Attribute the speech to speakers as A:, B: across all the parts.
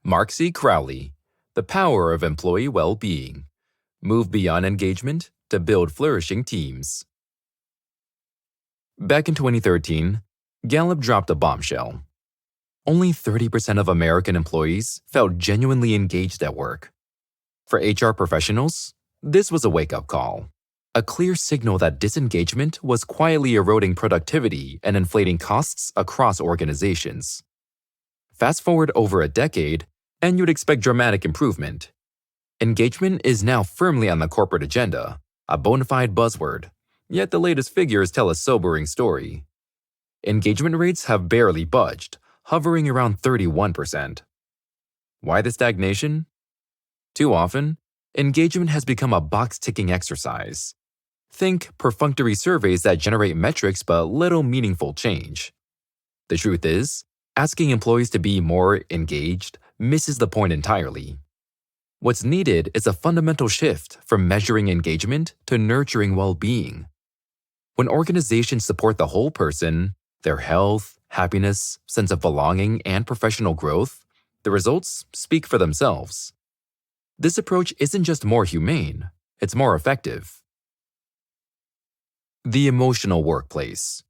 A: Mark C. Crowley, The Power of Employee Well-Being. Move beyond engagement to build flourishing teams. Back in 2013, Gallup dropped a bombshell. Only 30% of American employees felt genuinely engaged at work. For HR professionals, this was a wake-up call, a clear signal that disengagement was quietly eroding productivity and inflating costs across organizations. Fast forward over a decade, and you'd expect dramatic improvement. Engagement is now firmly on the corporate agenda, a bona fide buzzword, yet the latest figures tell a sobering story. Engagement rates have barely budged, hovering around 31%. Why the stagnation? Too often, engagement has become a box-ticking exercise. Think perfunctory surveys that generate metrics but little meaningful change. The truth is, asking employees to be more engaged misses the point entirely. What's needed is a fundamental shift from measuring engagement to nurturing well-being. When organizations support the whole person, their health, happiness, sense of belonging, and professional growth, the results speak for themselves. This approach isn't just more humane, it's more effective. The emotional workplace.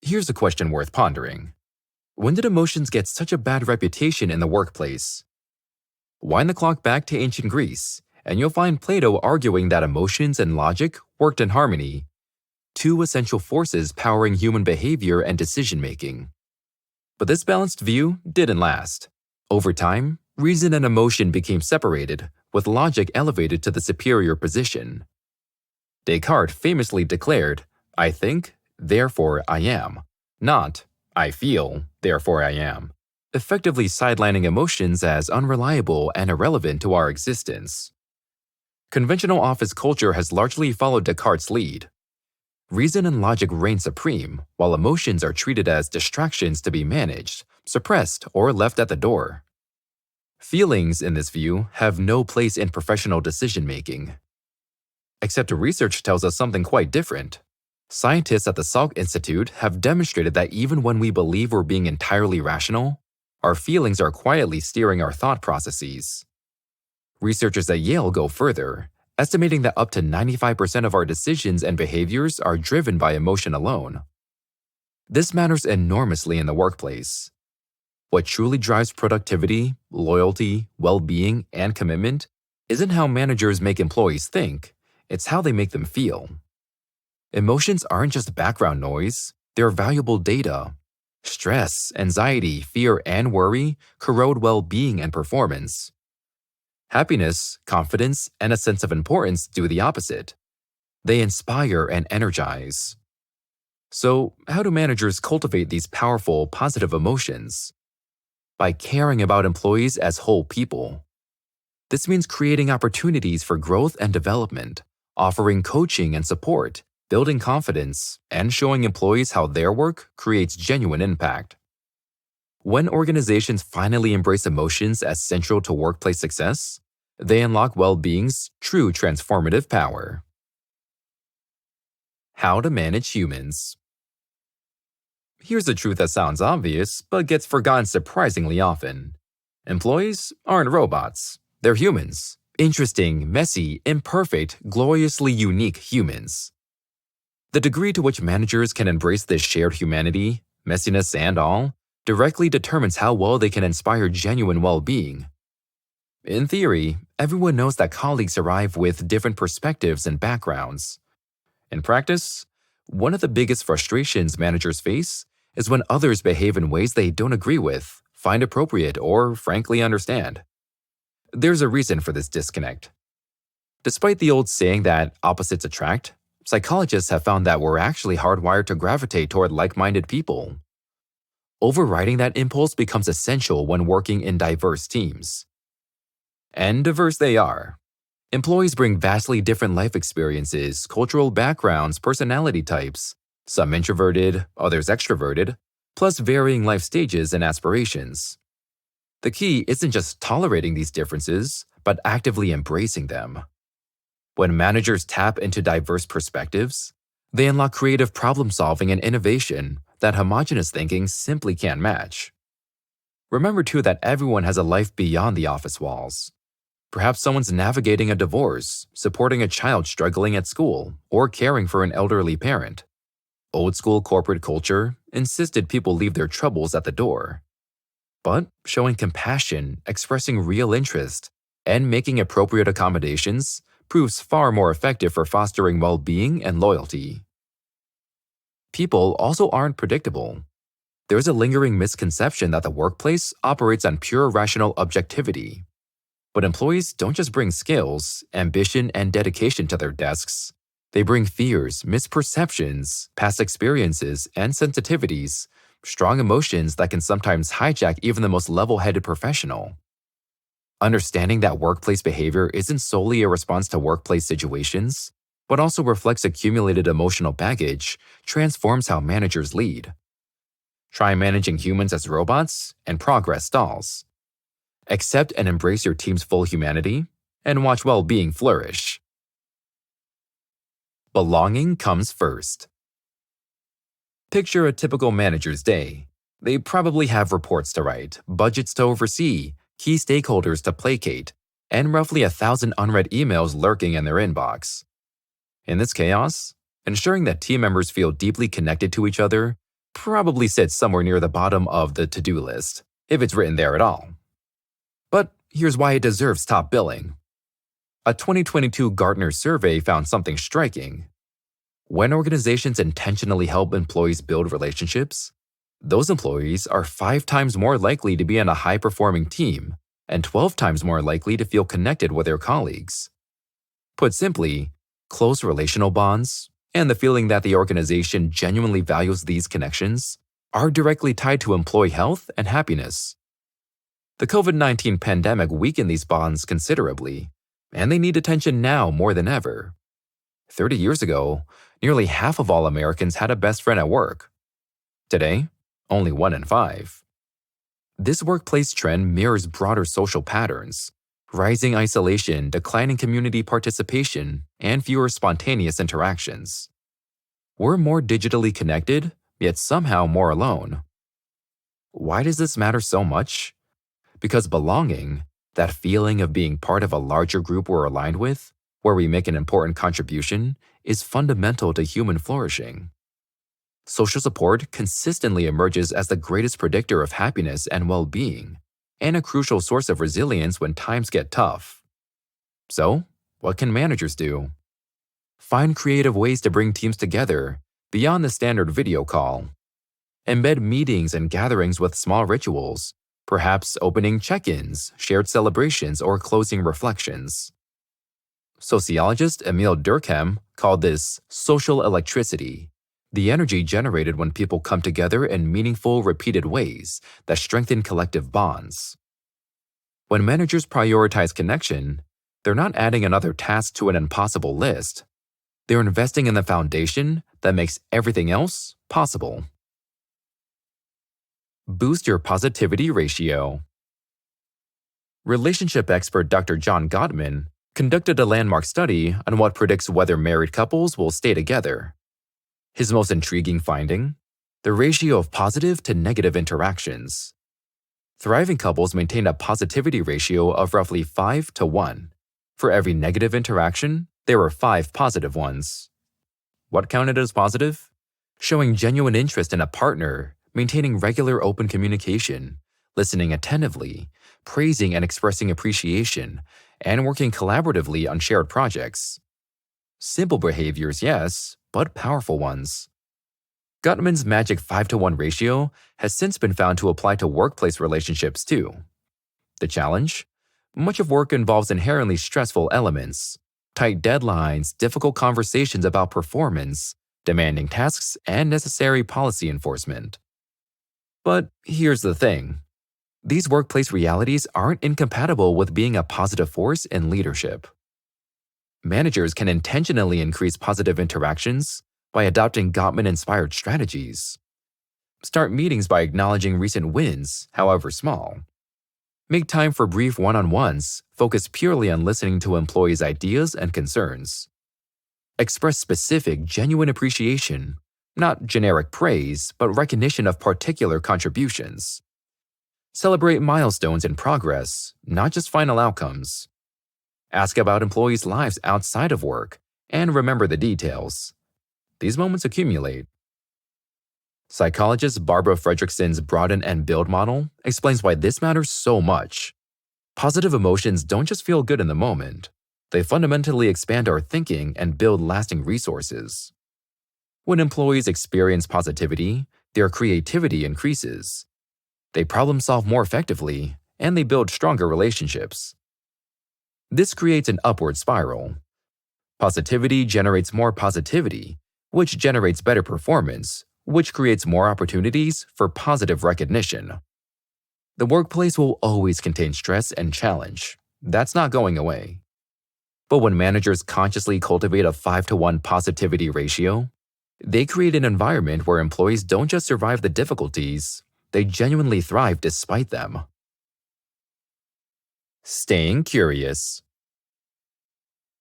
A: Here's a question worth pondering. When did emotions get such a bad reputation in the workplace? Wind the clock back to ancient Greece, and you'll find Plato arguing that emotions and logic worked in harmony, two essential forces powering human behavior and decision-making. But this balanced view didn't last. Over time, reason and emotion became separated, with logic elevated to the superior position. Descartes famously declared, "I think, therefore I am," not "I feel, therefore I am," effectively sidelining emotions as unreliable and irrelevant to our existence. Conventional office culture has largely followed Descartes' lead. Reason and logic reign supreme, while emotions are treated as distractions to be managed, suppressed, or left at the door. Feelings, in this view, have no place in professional decision-making. Except research tells us something quite different. Scientists at the Salk Institute have demonstrated that even when we believe we're being entirely rational, our feelings are quietly steering our thought processes. Researchers at Yale go further, estimating that up to 95% of our decisions and behaviors are driven by emotion alone. This matters enormously in the workplace. What truly drives productivity, loyalty, well-being, and commitment isn't how managers make employees think, it's how they make them feel. Emotions aren't just background noise, they're valuable data. Stress, anxiety, fear, and worry corrode well-being and performance. Happiness, confidence, and a sense of importance do the opposite. They inspire and energize. So, how do managers cultivate these powerful, positive emotions? By caring about employees as whole people. This means creating opportunities for growth and development, offering coaching and support, building confidence, and showing employees how their work creates genuine impact. When organizations finally embrace emotions as central to workplace success, they unlock well-being's true transformative power. How to manage humans. Here's a truth that sounds obvious, but gets forgotten surprisingly often. Employees aren't robots. They're humans. Interesting, messy, imperfect, gloriously unique humans. The degree to which managers can embrace this shared humanity, messiness and all, directly determines how well they can inspire genuine well-being. In theory, everyone knows that colleagues arrive with different perspectives and backgrounds. In practice, one of the biggest frustrations managers face is when others behave in ways they don't agree with, find appropriate, or frankly understand. There's a reason for this disconnect. Despite the old saying that opposites attract, psychologists have found that we're actually hardwired to gravitate toward like-minded people. Overriding that impulse becomes essential when working in diverse teams. And diverse they are. Employees bring vastly different life experiences, cultural backgrounds, personality types, some introverted, others extroverted, plus varying life stages and aspirations. The key isn't just tolerating these differences, but actively embracing them. When managers tap into diverse perspectives, they unlock creative problem-solving and innovation that homogeneous thinking simply can't match. Remember too that everyone has a life beyond the office walls. Perhaps someone's navigating a divorce, supporting a child struggling at school, or caring for an elderly parent. Old school corporate culture insisted people leave their troubles at the door. But showing compassion, expressing real interest, and making appropriate accommodations proves far more effective for fostering well-being and loyalty. People also aren't predictable. There's a lingering misconception that the workplace operates on pure rational objectivity. But employees don't just bring skills, ambition, and dedication to their desks. They bring fears, misperceptions, past experiences, and sensitivities, strong emotions that can sometimes hijack even the most level-headed professional. Understanding that workplace behavior isn't solely a response to workplace situations, but also reflects accumulated emotional baggage, transforms how managers lead. Try managing humans as robots, and progress stalls. Accept and embrace your team's full humanity, and watch well-being flourish. Belonging comes first. Picture a typical manager's day. They probably have reports to write, budgets to oversee, key stakeholders to placate, and roughly 1,000 unread emails lurking in their inbox. In this chaos, ensuring that team members feel deeply connected to each other probably sits somewhere near the bottom of the to-do list, if it's written there at all. But here's why it deserves top billing. A 2022 Gartner survey found something striking. When organizations intentionally help employees build relationships, those employees are 5 times more likely to be on a high-performing team and 12 times more likely to feel connected with their colleagues. Put simply, close relational bonds and the feeling that the organization genuinely values these connections are directly tied to employee health and happiness. The COVID-19 pandemic weakened these bonds considerably, and they need attention now more than ever. 30 years ago, nearly half of all Americans had a best friend at work. Today, only 1 in 5. This workplace trend mirrors broader social patterns: rising isolation, declining community participation, and fewer spontaneous interactions. We're more digitally connected, yet somehow more alone. Why does this matter so much? Because belonging, that feeling of being part of a larger group we're aligned with, where we make an important contribution, is fundamental to human flourishing. Social support consistently emerges as the greatest predictor of happiness and well-being, and a crucial source of resilience when times get tough. So, what can managers do? Find creative ways to bring teams together beyond the standard video call. Embed meetings and gatherings with small rituals, perhaps opening check-ins, shared celebrations, or closing reflections. Sociologist Emile Durkheim called this social electricity, the energy generated when people come together in meaningful, repeated ways that strengthen collective bonds. When managers prioritize connection, they're not adding another task to an impossible list. They're investing in the foundation that makes everything else possible. Boost your positivity ratio. Relationship expert Dr. John Gottman conducted a landmark study on what predicts whether married couples will stay together. His most intriguing finding? The ratio of positive to negative interactions. Thriving couples maintained a positivity ratio of roughly 5 to 1. For every negative interaction, there were 5 positive ones. What counted as positive? Showing genuine interest in a partner, maintaining regular open communication, listening attentively, praising and expressing appreciation, and working collaboratively on shared projects. Simple behaviors, yes, but powerful ones. Gottman's magic 5 to 1 ratio has since been found to apply to workplace relationships too. The challenge? Much of work involves inherently stressful elements: tight deadlines, difficult conversations about performance, demanding tasks, and necessary policy enforcement. But here's the thing. These workplace realities aren't incompatible with being a positive force in leadership. Managers can intentionally increase positive interactions by adopting Gottman-inspired strategies. Start meetings by acknowledging recent wins, however small. Make time for brief one-on-ones, focused purely on listening to employees' ideas and concerns. Express specific, genuine appreciation, not generic praise, but recognition of particular contributions. Celebrate milestones and progress, not just final outcomes. Ask about employees' lives outside of work and remember the details. These moments accumulate. Psychologist Barbara Fredrickson's Broaden and Build model explains why this matters so much. Positive emotions don't just feel good in the moment. They fundamentally expand our thinking and build lasting resources. When employees experience positivity, their creativity increases. They problem solve more effectively, and they build stronger relationships. This creates an upward spiral. Positivity generates more positivity, which generates better performance, which creates more opportunities for positive recognition. The workplace will always contain stress and challenge. That's not going away. But when managers consciously cultivate a 5-to-1 positivity ratio, they create an environment where employees don't just survive the difficulties, they genuinely thrive despite them. Staying curious.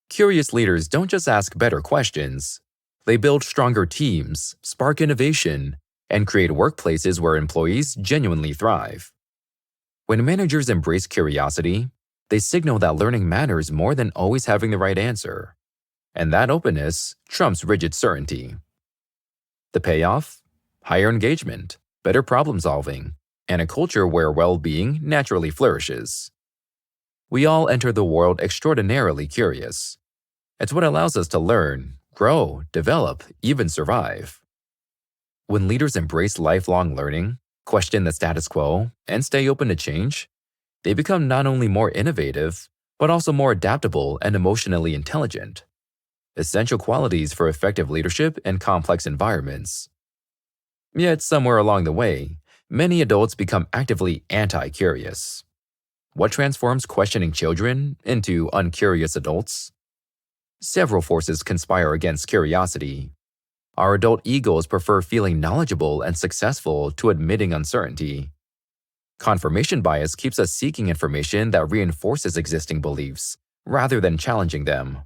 A: Curious leaders don't just ask better questions. They build stronger teams, spark innovation, and create workplaces where employees genuinely thrive. When managers embrace curiosity, they signal that learning matters more than always having the right answer. And that openness trumps rigid certainty. The payoff? Higher engagement, better problem solving, and a culture where well-being naturally flourishes. We all enter the world extraordinarily curious. It's what allows us to learn, grow, develop, even survive. When leaders embrace lifelong learning, question the status quo, and stay open to change, they become not only more innovative, but also more adaptable and emotionally intelligent. Essential qualities for effective leadership in complex environments. Yet, somewhere along the way, many adults become actively anti-curious. What transforms questioning children into uncurious adults? Several forces conspire against curiosity. Our adult egos prefer feeling knowledgeable and successful to admitting uncertainty. Confirmation bias keeps us seeking information that reinforces existing beliefs, rather than challenging them.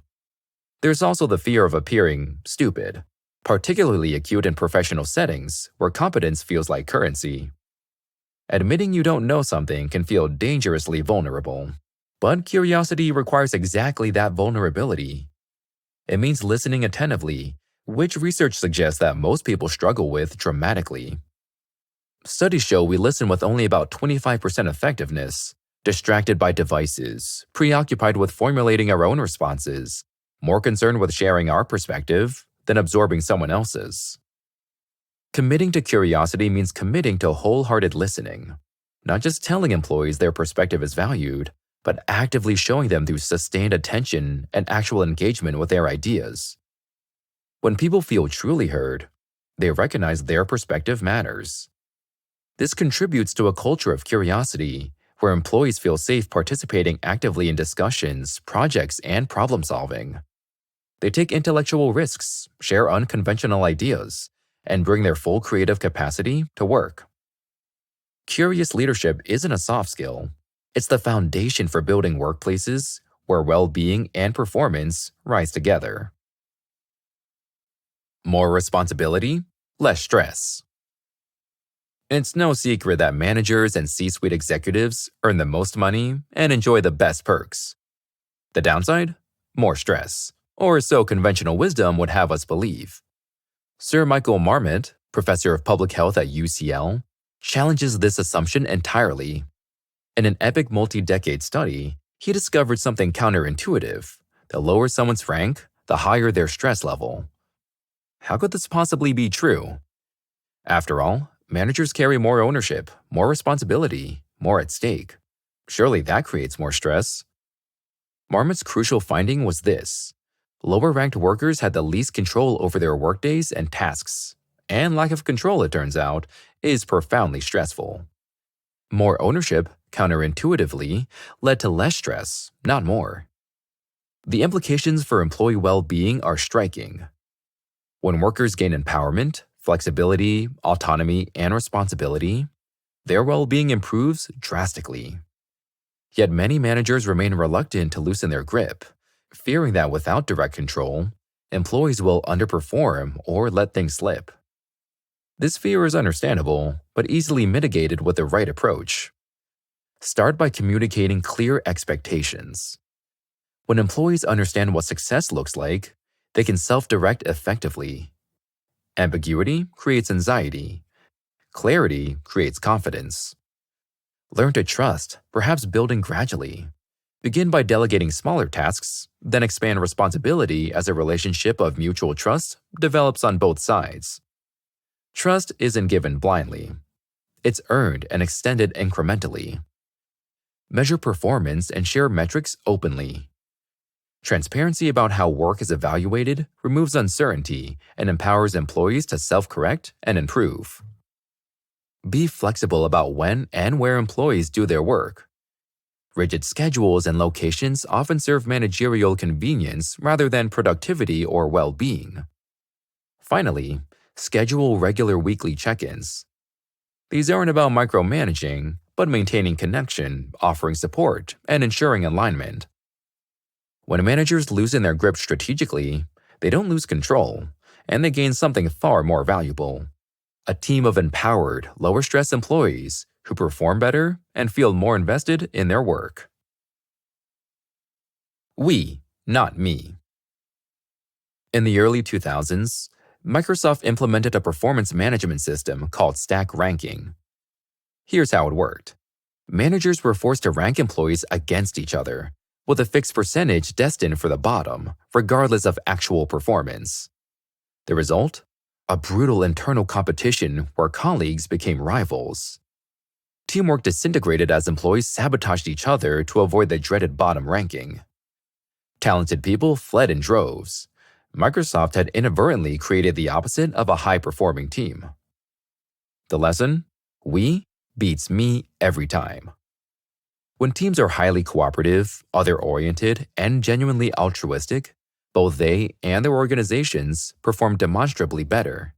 A: There's also the fear of appearing stupid, particularly acute in professional settings where competence feels like currency. Admitting you don't know something can feel dangerously vulnerable, but curiosity requires exactly that vulnerability. It means listening attentively, which research suggests that most people struggle with dramatically. Studies show we listen with only about 25% effectiveness, distracted by devices, preoccupied with formulating our own responses, more concerned with sharing our perspective than absorbing someone else's. Committing to curiosity means committing to wholehearted listening, not just telling employees their perspective is valued, but actively showing them through sustained attention and actual engagement with their ideas. When people feel truly heard, they recognize their perspective matters. This contributes to a culture of curiosity, where employees feel safe participating actively in discussions, projects, and problem solving. They take intellectual risks, share unconventional ideas, and bring their full creative capacity to work. Curious leadership isn't a soft skill. It's the foundation for building workplaces where well-being and performance rise together. More responsibility, less stress. It's no secret that managers and C-suite executives earn the most money and enjoy the best perks. The downside? More stress, or so conventional wisdom would have us believe. Sir Michael Marmot, professor of public health at UCL, challenges this assumption entirely. In an epic multi-decade study, he discovered something counterintuitive. The lower someone's rank, the higher their stress level. How could this possibly be true? After all, managers carry more ownership, more responsibility, more at stake. Surely that creates more stress. Marmot's crucial finding was this: lower-ranked workers had the least control over their workdays and tasks, and lack of control, it turns out, is profoundly stressful. More ownership, counterintuitively, led to less stress, not more. The implications for employee well-being are striking. When workers gain empowerment, flexibility, autonomy, and responsibility, their well-being improves drastically. Yet many managers remain reluctant to loosen their grip, fearing that without direct control, employees will underperform or let things slip. This fear is understandable, but easily mitigated with the right approach. Start by communicating clear expectations. When employees understand what success looks like, they can self-direct effectively. Ambiguity creates anxiety. Clarity creates confidence. Learn to trust, perhaps building gradually. Begin by delegating smaller tasks, then expand responsibility as a relationship of mutual trust develops on both sides. Trust isn't given blindly. It's earned and extended incrementally. Measure performance and share metrics openly. Transparency about how work is evaluated removes uncertainty and empowers employees to self-correct and improve. Be flexible about when and where employees do their work. Rigid schedules and locations often serve managerial convenience rather than productivity or well-being. Finally, schedule regular weekly check-ins. These aren't about micromanaging, but maintaining connection, offering support, and ensuring alignment. When managers loosen their grip strategically, they don't lose control, and they gain something far more valuable: a team of empowered, lower-stress employees who perform better and feel more invested in their work. We, not me. In the early 2000s, Microsoft implemented a performance management system called Stack Ranking. Here's how it worked. Managers were forced to rank employees against each other, with a fixed percentage destined for the bottom, regardless of actual performance. The result? A brutal internal competition where colleagues became rivals. Teamwork disintegrated as employees sabotaged each other to avoid the dreaded bottom ranking. Talented people fled in droves. Microsoft had inadvertently created the opposite of a high-performing team. The lesson? We beats me every time. When teams are highly cooperative, other-oriented, and genuinely altruistic, both they and their organizations perform demonstrably better.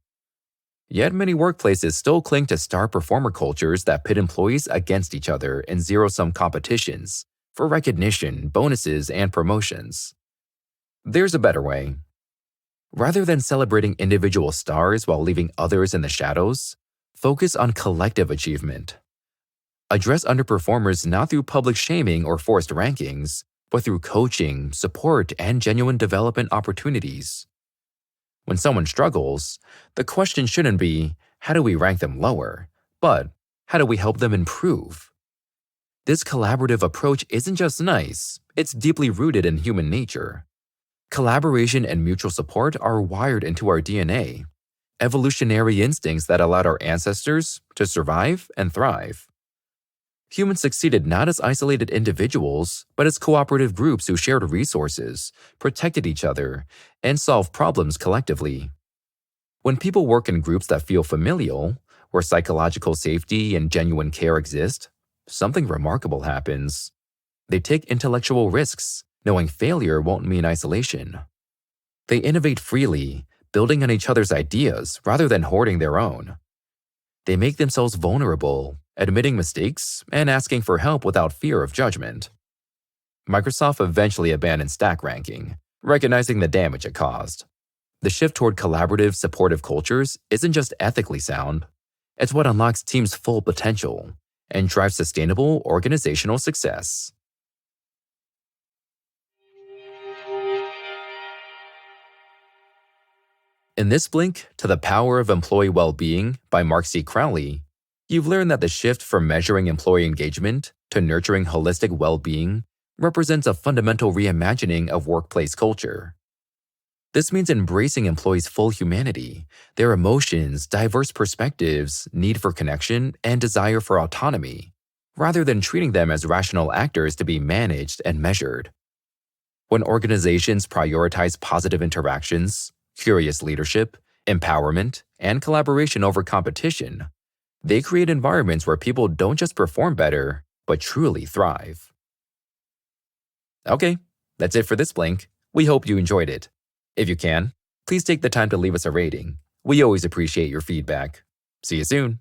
A: Yet many workplaces still cling to star performer cultures that pit employees against each other in zero-sum competitions for recognition, bonuses, and promotions. There's a better way. Rather than celebrating individual stars while leaving others in the shadows, focus on collective achievement. Address underperformers not through public shaming or forced rankings, but through coaching, support, and genuine development opportunities. When someone struggles, the question shouldn't be, how do we rank them lower, but how do we help them improve? This collaborative approach isn't just nice, it's deeply rooted in human nature. Collaboration and mutual support are wired into our DNA, evolutionary instincts that allowed our ancestors to survive and thrive. Humans succeeded not as isolated individuals, but as cooperative groups who shared resources, protected each other, and solved problems collectively. When people work in groups that feel familial, where psychological safety and genuine care exist, something remarkable happens. They take intellectual risks, knowing failure won't mean isolation. They innovate freely, building on each other's ideas rather than hoarding their own. They make themselves vulnerable, admitting mistakes and asking for help without fear of judgment. Microsoft eventually abandoned Stack Ranking, recognizing the damage it caused. The shift toward collaborative, supportive cultures isn't just ethically sound, it's what unlocks teams' full potential and drives sustainable organizational success. In this Blink to the Power of Employee Well-Being by Mark C. Crowley, you've learned that the shift from measuring employee engagement to nurturing holistic well-being represents a fundamental reimagining of workplace culture. This means embracing employees' full humanity, their emotions, diverse perspectives, need for connection, and desire for autonomy, rather than treating them as rational actors to be managed and measured. When organizations prioritize positive interactions, curious leadership, empowerment, and collaboration over competition, they create environments where people don't just perform better, but truly thrive. Okay, that's it for this Blink. We hope you enjoyed it. If you can, please take the time to leave us a rating. We always appreciate your feedback. See you soon.